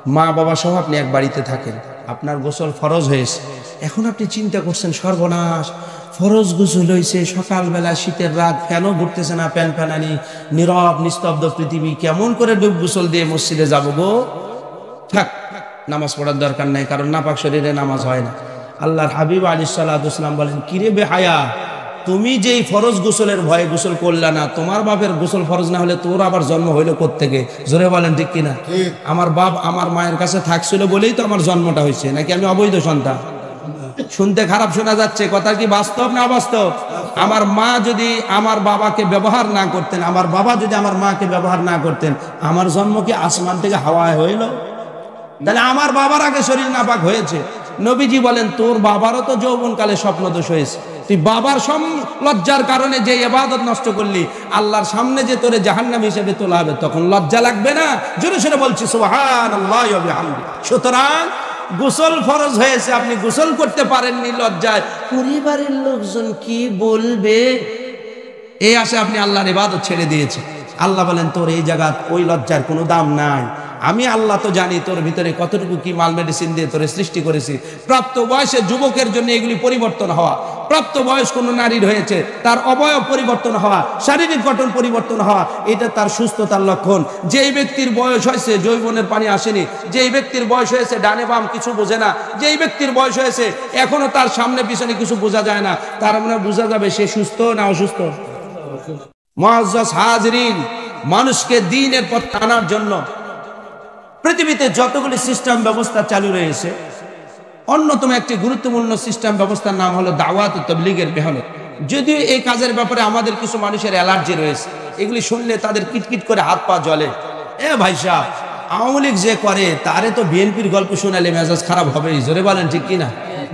মা বাবা সহ আপনি এক বাড়িতে থাকেন, আপনার গোসল ফরজ হয়েছে। এখন আপনি চিন্তা করছেন সর্বনাশ, ফরজ গোসল হয়েছে, সকালবেলা শীতের রাত, ফ্যানও ঘুরতেছে না, ফ্যান ফ্যানানি, নীরব নিস্তব্ধ পৃথিবী, কেমন করে ডুব গোসল দিয়ে মসজিদে যাবো গো? থাক, নামাজ পড়ার দরকার নাই, কারণ নাপাক শরীরে নামাজ হয় না। আল্লাহর হাবিব আলাইহিস সালাতু ওয়াস সালাম বলেন, কিরে বেহায়া, তুমি যেই ফরজ গোসলের ভয়ে গোসল করলা না, তোমার বাপের গোসল ফরজ না হলে তোর আবার জন্ম হইলো কোত্থেকে? জোরে বলেন ঠিক কিনা? আমার বাপ আমার মায়ের কাছে থাকছিল বলেই তো আমার জন্মটা হয়েছে, নাকি আমি অবৈধ সন্তান? শুনতে খারাপ শোনা যাচ্ছে, কথা কি বাস্তব না অবাস্তব? আমার মা যদি আমার বাবাকে ব্যবহার না করতেন, আমার বাবা যদি আমার মাকে ব্যবহার না করতেন, আমার জন্ম কি আসমান থেকে হাওয়ায় হইল? তাহলে আমার বাবার আগে শরীর নাপাক হয়েছে। নবীজি বলেন, তোর বাবারও তো যৌবনকালে স্বপ্নদোষ হয়েছে, তুই বাবার লজ্জার কারণে যে ইবাদত নষ্ট করলি, আল্লাহর সামনে যে তোরে জাহান্নামী হিসেবে তোলা হবে, তখন লজ্জা লাগবে না? জোরে সোরে বলছি সুবহানাল্লাহি ওয়া বিহামদিহি। সুতরাং গোসল ফরজ হয়েছে, আপনি গোসল করতে পারেননি লজ্জায়, পরিবারের লোকজন কি বলবে, এই আশা আপনি আল্লাহর ইবাদত ছেড়ে দিয়েছেন। আল্লাহ বলেন, তোর এই জায়গা ওই লজ্জার কোনো দাম নাই। আমি আল্লাহ তো জানি তোর ভিতরে কতটুকু কি মাল মেডিসিন দিয়ে তোরে সৃষ্টি করেছি। প্রাপ্ত বয়সে যুবকের জন্য এগুলি পরিবর্তন হওয়া, প্রাপ্ত বয়স কোনো নারীর হয়েছে, তার অবয়ব পরিবর্তন হওয়া, শারীরিক গঠন পরিবর্তন হওয়া, এটা তার সুস্থতার লক্ষণ। যেই ব্যক্তির বয়স হয়েছে যৌবনের পানি আসেনি, যেই ব্যক্তির বয়স হয়েছে ডানে বাম কিছু বোঝে না, যেই ব্যক্তির বয়স হয়েছে এখনো তার সামনে পিছনে কিছু বোঝা যায় না, তার মানে বোঝা যাবে সে সুস্থ না অসুস্থ। মুআজ্জাজ হাজিরিন, মানুষকে দ্বীনের পথে আনার জন্য পৃথিবীতে যতগুলি সিস্টেম ব্যবস্থা চালু রয়েছে, অন্যতম একটি গুরুত্বপূর্ণ সিস্টেম ব্যবস্থার নাম হলো দাওয়াত ও তাবলীগের মেহনত। যদিও এই কাজের ব্যাপারে আমাদের কিছু মানুষের অ্যালার্জি রয়েছে, এগুলি শুনলে তাদের কিটকিট করে হাত পা জ্বলে। ভাই সাহেব, আওয়ামী লীগ যে করে তারে তো বিএনপির গল্প শোনালে মেজাজ খারাপ হবেই, জোরে বলেন ঠিক কিনা?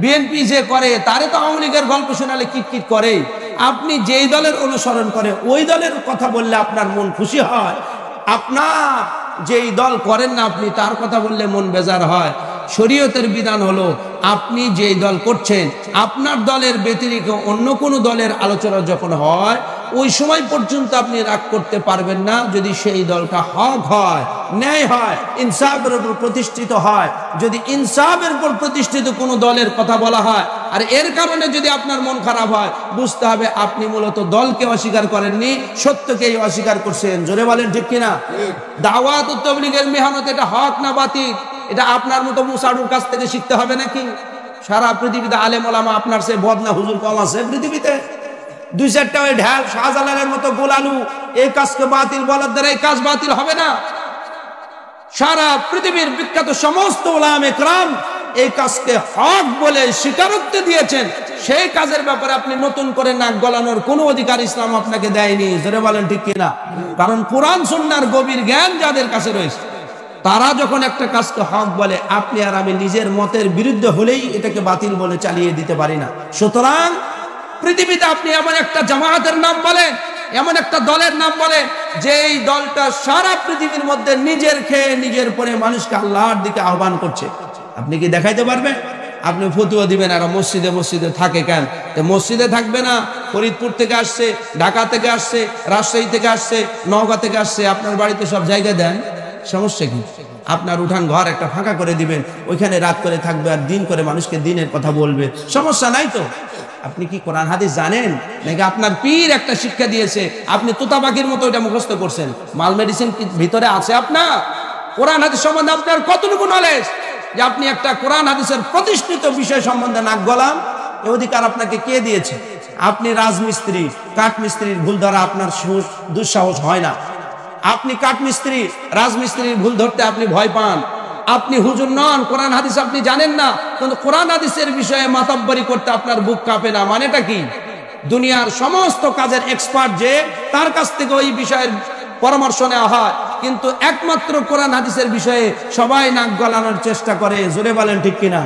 বিএনপি যে করে তারে তো আওয়ামী লীগের গল্প শোনালে কিটকিট করে। আপনি যেই দলের অনুসরণ করে ওই দলের কথা বললে আপনার মন খুশি হয়, আপনার যেই দল করেন না আপনি তার কথা বললে মন বেজার হয়। শরীয়তের বিধান হলো, আপনি যেই দল করছেন আপনার দলের ব্যতিরিক্ত অন্য কোনো দলের আলোচনা যখন হয়, ওই সময় পর্যন্ত আপনি রাগ করতে পারবেন না, যদি সেই দলটা হক হয়, ন্যায় হয়, ইনসাফের উপর প্রতিষ্ঠিত হয়। যদি ইনসাফের উপর প্রতিষ্ঠিত কোনো দলের কথা বলা হয় আর এর কারণে যদি আপনার মন খারাপ হয়, বুঝতে হবে আপনি মূলত দলকে অস্বীকার করেননি, সত্যকেই অস্বীকার করছেন। জোরে বলেন ঠিক কিনা? দাওয়াত ও তাবলীগের মেহনত এটা হক না বাতিল? এটা আপনার মতো মুসাড়ুর কাছ থেকে শিখতে হবে নাকি? সারা পৃথিবীতে আলেম ওলামা আপনার সে বদনা হুজুর কম আছে পৃথিবীতে? দুই চারটা ওই ঢ্যাল শাহজালালের মতো গোলালু এই কাজকে বাতিল বলার দ্বারা এই কাজ বাতিল হবে না। সারা পৃথিবীর বিখ্যাত সমস্ত উলামা ইকরাম এই কাজকে হক বলে স্বীকারোক্তি দিয়েছেন। সেই কাজের ব্যাপারে আপনি নতুন করে নাক গলানোর কোনো অধিকার ইসলাম আপনাকে দেয়নি। জোরে বলেন ঠিক কিনা? কারণ কোরআন সুন্নাহর গভীর জ্ঞান যাদের কাছে রয়েছে, তারা যখন একটা কাজকে হক বলে, আপনি আর আমি নিজের মতের বিরুদ্ধে হলেই এটাকে বাতিল বলে চালিয়ে দিতে পারি না। সুতরাং পৃথিবীতে আপনি এমন একটা জামায়াতের নাম বলেন, এমন একটা দলের নাম বলেন, যে এই দলটা সারা পৃথিবীর মধ্যে নিজের খেয়ে নিজের পরে মানুষকে আল্লাহর দিকে আহ্বান করছে, আপনি কি দেখাইতে পারবেন? আপনি ফতুয়া দিবেন আর মসজিদে মসজিদে থাকে কেন? মসজিদে থাকবে না, ফরিদপুর থেকে আসছে, ঢাকা থেকে আসছে, রাজশাহী থেকে আসছে, নওগাঁ থেকে আসছে, আপনার বাড়িতে সব জায়গা দেন, সমস্যা কি? আপনার উঠান ঘর একটা ফাঁকা করে দিবেন, ওইখানে রাত করে থাকবে আর দিন করে মানুষকে দিনের কথা বলবে, সমস্যা নাই তো। আপনি কি কোরআন হাদিস জানেন নাকি আপনার পীর একটা শিক্ষা দিয়েছে, আপনি তোতা পাখির মতো এটা মুখস্থ করছেন? মাল মেডিসিন ভিতরে আছে আপনার? কোরআন হাদিস সম্বন্ধে আপনার কতটুকু নলেজ যে আপনি একটা কোরআন হাদিসের প্রতিষ্ঠিত বিষয় সম্বন্ধে নাক গলান? এই অধিকার আপনাকে কে দিয়েছে? আপনি রাজমিস্ত্রি, কাঠমিস্ত্রির ভুল ধরা আপনার দুঃসাহস হয় না। আপনি কাঠমিস্ত্রি, রাজমিস্ত্রির ভুল ধরতে আপনি ভয় পান। আপনি হুজুর নন, কোরআন হাদিস আপনি জানেন না, কিন্তু কোরআন হাদিসের বিষয়ে মাতাব্বরি করতে আপনার বুক কাঁপে না। মানেটা কি? দুনিয়ার সমস্ত কাজের এক্সপার্ট যে, তার কাছ থেকে ওই বিষয়ের পরামর্শ নেওয়া হয়, কিন্তু একমাত্র কোরআন হাদিসের বিষয়ে সবাই নাক গলানোর চেষ্টা করে। জোরে বলেন ঠিক কিনা?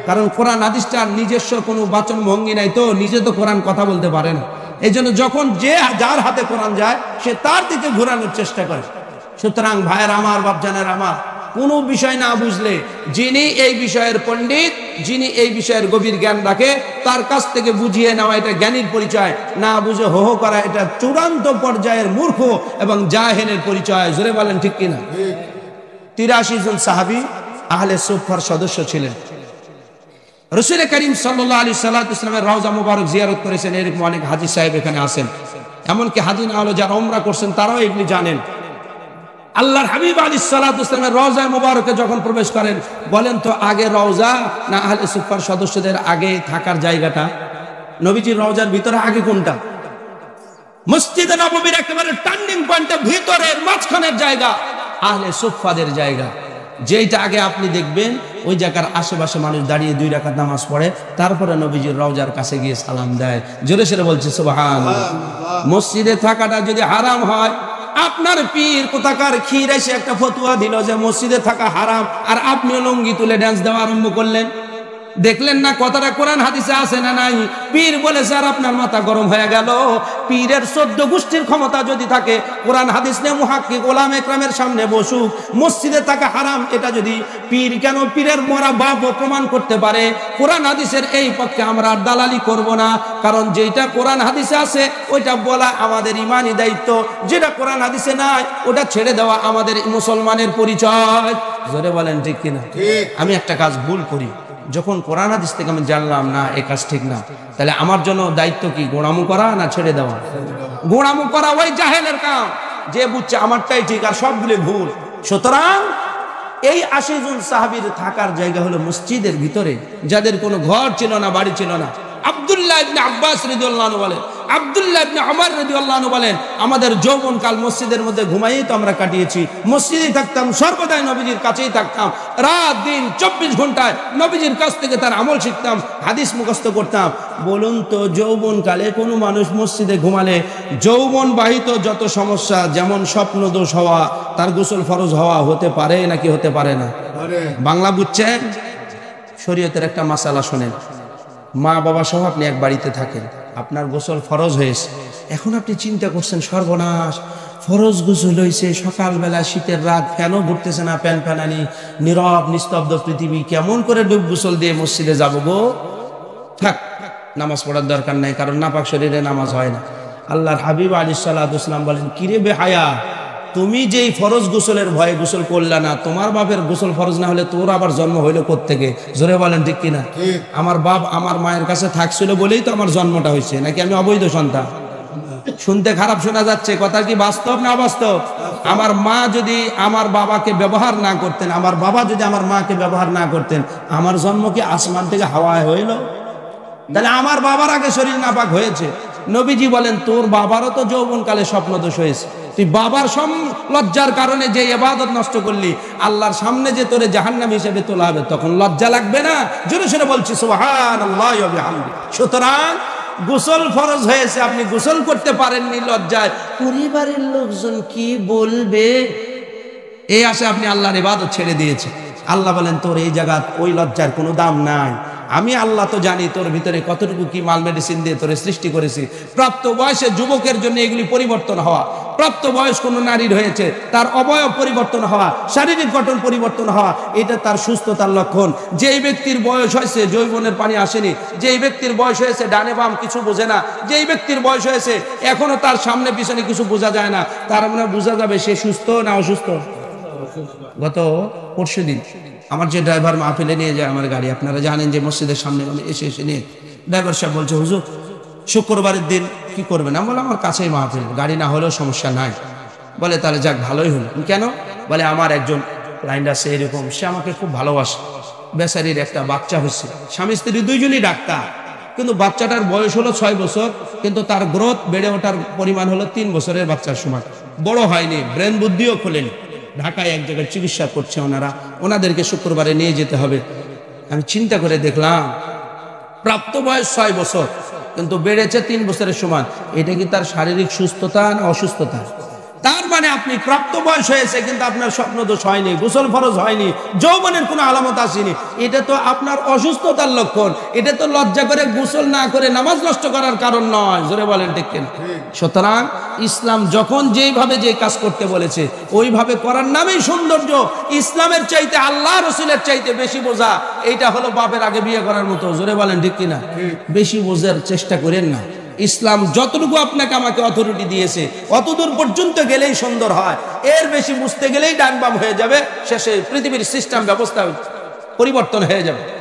কারণ কোরআন হাদিসটার নিজস্ব কোনো বাচন ভঙ্গি নাই, তো নিজে তো কোরআন কথা বলতে পারে না। এই জন্য যখন যে যার হাতে কোরআন যায় সে তার দিকে ঘোরানোর চেষ্টা করে। সুতরাং ভাইয়ের আমার, বাপজানের আমার, কোনো বিষয় না বুঝলে যিনি এই বিষয়ের পণ্ডিত, যিনি এই বিষয়ের গভীর জ্ঞান রাখে, তার কাছ থেকে বুঝিয়ে নেওয়া এটা জ্ঞানীর পরিচয়। না বুঝে হো হো করা এটা চূড়ান্ত পর্যায়ের মূর্খ এবং জাহেলের পরিচয়। জোরে বলেন ঠিক কিনা? 83 জন সাহাবী আহলে সুফার সদস্য ছিলেন। রাসূল করিম সাল্লাল্লাহু আলাইহি সাল্লামের রওজা মুবারক জিয়ারত করেছেন এরকম অনেক হাজী সাহেব এখানে আছেন। এমনকি হাজী না হলো যারা উমরা করছেন তারাও এগুলি জানেন। আল্লাহর হাবিব আলাইহিস সালাতু ওয়াসসালামের রওজা মুবারকে যখন প্রবেশ করেন, বলেন তো আগে রওজা না আহলে সুফার সদস্যদের আগে থাকার জায়গাটা? নবীজির রওজার ভিতরে আগে কোনটা? মসজিদে নববীর একেবারে টার্নিং পয়েন্টের ভিতরের মাঝখানের জায়গা আহলে সুফাদের জায়গা। যেইটা আগে আপনি দেখবেন ওই জায়গার আশেপাশে মানুষ দাঁড়িয়ে 2 রাকাত নামাজ পড়ে, তারপরে নবীজির রওজার কাছে গিয়ে সালাম দেয়। জোরে সোরে বলছে সুবহানাল্লাহ। মসজিদে থাকাটা যদি হারাম হয়, আপনার পীর কোথাকার ক্ষীর এসে একটা ফতোয়া দিল যে মসজিদে থাকা হারাম, আর আপনি লুঙ্গি তুলে ডান্স দেওয়া আরম্ভ করলেন। দেখলেন না কথাটা কোরআন হাদিসে আছে না নাই? পীর বলেছে আর আপনার মাথা গরম হয়ে গেল। পীরের 14 গোষ্ঠীর ক্ষমতা যদি থাকে, কোরআন হাদিস নিয়ে মুহাক্কিক ওলামা একরামের সামনে বসুক, মসজিদে থাকা হারাম এটা যদি পীর কেন পীরের মরা বাপও প্রমাণ করতে পারে, কোরআন হাদিসের এই পক্ষে আমরা আর দালালি করব না। কারণ যেটা কোরআন হাদিসে আছে ওইটা বলা আমাদের ইমানি দায়িত্ব, যেটা কোরআন হাদিসে নাই ওটা ছেড়ে দেওয়া আমাদের মুসলমানের পরিচয়। জোরে বলেন ঠিক কিনা? আমি একটা কাজ ভুল করি, যখন কোরআন হাদিস থেকে আমি জানলাম না এই কাজ ঠিক না, তাহলে আমার জন্য দায়িত্ব কি গোঁড়ামো করা না ছেড়ে দেওয়া? গোঁড়ামো করা ওই জাহেলের কাম, যে বুঝছে আমারটাই ঠিক আর সবগুলো ভুল। সুতরাং এই 80 জন সাহাবীর থাকার জায়গা হলো মসজিদের ভিতরে, যাদের কোনো ঘর ছিল না, বাড়ি ছিল না। আব্দুল্লাহ ইবনে আব্বাস রাদিয়াল্লাহু আনহু বলেন, আব্দুল্লাহ ইবনে ওমর রাদিয়াল্লাহু আনহু বলেন, আমাদের যৌবনকাল মসজিদের মধ্যে ঘুমাইয়েই তো আমরা কাটিয়েছি। মসজিদেই থাকতাম, সর্বদাই নবীজির কাছেই থাকতাম, রাত দিন 24 ঘন্টায় নবীজির কাছ থেকে তার আমল শিখতাম, হাদিস মুখস্থ করতাম। বলুন তো যৌবনকালে কোনো মানুষ মসজিদে ঘুমালে যৌবন বাহিত যত সমস্যা, যেমন স্বপ্ন দোষ হওয়া, তার গোসল ফরজ হওয়া হতে পারে নাকি হতে পারে না? বাংলা বুঝছেন? শরীয়তের একটা মাসালা শোনেন। মা বাবা সহ আপনি এক বাড়িতে থাকেন, আপনার গোসল ফরজ হয়েছে, এখন আপনি চিন্তা করছেন সর্বনাশ, ফরজ গোসল হয়েছে, সকালবেলা শীতের রাত, ফ্যানও ঘুরতেছে না, ফ্যান ফ্যানানি, নীরব নিস্তব্ধ পৃথিবী, কেমন করে ডুব গোসল দিয়ে মসজিদে যাব গো? থাক, নামাজ পড়ার দরকার নাই, কারণ নাপাক শরীরে নামাজ হয় না। আল্লাহর হাবিব আলাইহিস সালাতু ওয়াসসালাম বলেন, কিরে বেহায়া, তুমি যেই ফরজ গোসলের ভয়ে গোসল করলা না, তোমার বাপের গোসল ফরজ না হলে তোর আবার জন্ম হইলো কোত্থেকে? জোরে বলেন ঠিক কিনা? আমার বাপ আমার মায়ের কাছে থাকছিল বলেই তো আমার জন্মটা হয়েছে, নাকি আমি অবৈধ সন্তান? শুনতে খারাপ শোনা যাচ্ছে, কথা কি বাস্তব না অবাস্তব? আমার মা যদি আমার বাবাকে ব্যবহার না করতেন, আমার বাবা যদি আমার মাকে ব্যবহার না করতেন, আমার জন্ম কি আসমান থেকে হাওয়ায় হইল? তাহলে আমার বাবার আগে শরীর নাপাক হয়েছে। নবীজি বলেন, তোর বাবারও তো যৌবনকালে স্বপ্নদোষ হয়েছে, তুই বাবার লজ্জার কারণে যে ইবাদত নষ্ট করলি, আল্লাহর সামনে যে তোরে জাহান্নামী হিসেবে তোলা হবে, তখন লজ্জা লাগবে না? জোরে সোরে বলছি সুবহানাল্লাহি ওয়া বিহামদিহি। সুতরাং গোসল ফরজ হয়েছে, আপনি গোসল করতে পারেননি লজ্জায়, পরিবারের লোকজন কি বলবে এই আশে আপনি আল্লাহর ইবাদত ছেড়ে দিয়েছেন। আল্লাহ বলেন, তোর এই জায়গা ওই লজ্জার কোনো দাম নাই। আমি আল্লাহ তো জানি তোর ভিতরে কতটুকু কি মাল মেডিসিন দিয়ে তোরে সৃষ্টি করেছি। প্রাপ্ত বয়সে যুবকের জন্য এগুলি পরিবর্তন হওয়া, প্রাপ্ত বয়স কোন নারীর হয়েছে, তার অবয়ব পরিবর্তন হওয়া, শারীরিক গঠন পরিবর্তন হওয়া, এটা তার সুস্থতার লক্ষণ। যেই ব্যক্তির বয়স হয়েছে যৌবনের পানি আসেনি, যেই ব্যক্তির বয়স হয়েছে ডানে বাম কিছু বোঝে না, যেই ব্যক্তির বয়স হয়েছে এখনো তার সামনে পিছনে কিছু বোঝা যায় না, তার মানে বোঝা যাবে সে সুস্থ না অসুস্থ। গত পরশুদিন আমার যে ড্রাইভার মাহফিলে নিয়ে যায় আমার গাড়ি, আপনারা জানেন যে মসজিদের সামনে এসে নিয়ে ড্রাইভার সাহেব বলছে, হুজুর শুক্রবারের দিন কি করবেন? আমি বললাম, আমার কাছেই মাহফিল, গাড়ি না হলেও সমস্যা নাই। বলে, তাহলে যাক ভালোই হলো। কেন? বলে, আমার একজন ক্লায়েন্ট আছে এরকম, সে আমাকে খুব ভালোবাসে, বেচারির একটা বাচ্চা হচ্ছে, স্বামী স্ত্রী দুইজনই ডাক্তার, কিন্তু বাচ্চাটার বয়স হলো 6 বছর, কিন্তু তার গ্রোথ বেড়ে ওঠার পরিমাণ হলো 3 বছরের বাচ্চার সময়, বড় হয়নি, ব্রেন বুদ্ধিও খোলেনি। ঢাকায় এক জায়গায় চিকিৎসা করছে ওনারা, ওনাদেরকে শুক্রবারে নিয়ে যেতে হবে। আমি চিন্তা করে দেখলাম, প্রাপ্ত বয়স 6 বছর, কিন্তু বেড়েছে 3 বছরের সমান। এটা কি তার শারীরিক সুস্থতা না অসুস্থতা? তার মানে আপনি প্রাপ্ত বয়স হয়েছে কিন্তু আপনার স্বপ্ন দোষ হয়নি, গোসল ফরজ হয়নি, যৌবনের কোনো আলামত আসেনি, এটা তো আপনার অসুস্থতার লক্ষণ। এটা তো লজ্জা করে গোসল না করে নামাজ নষ্ট করার কারণ নয়। জোরে বলেন ঠিক কিনা? সুতরাং ইসলাম যখন যেইভাবে যে কাজ করতে বলেছে ওইভাবে করার নামেই সৌন্দর্য। ইসলামের চাইতে আল্লাহ রসুলের চাইতে বেশি বোঝা, এইটা হলো বাপের আগে বিয়ে করার মতো। জোরে বলেন ঠিক কিনা? বেশি বোঝার চেষ্টা করেন না। ইসলাম যতটুকু আপনাকে আমাকে অথরিটি দিয়েছে অতদূর পর্যন্ত গেলেই সুন্দর হয়, এর বেশি বুঝতে গেলেই ডান বাম হয়ে যাবে, শেষে পৃথিবীর সিস্টেম ব্যবস্থা পরিবর্তন হয়ে যাবে।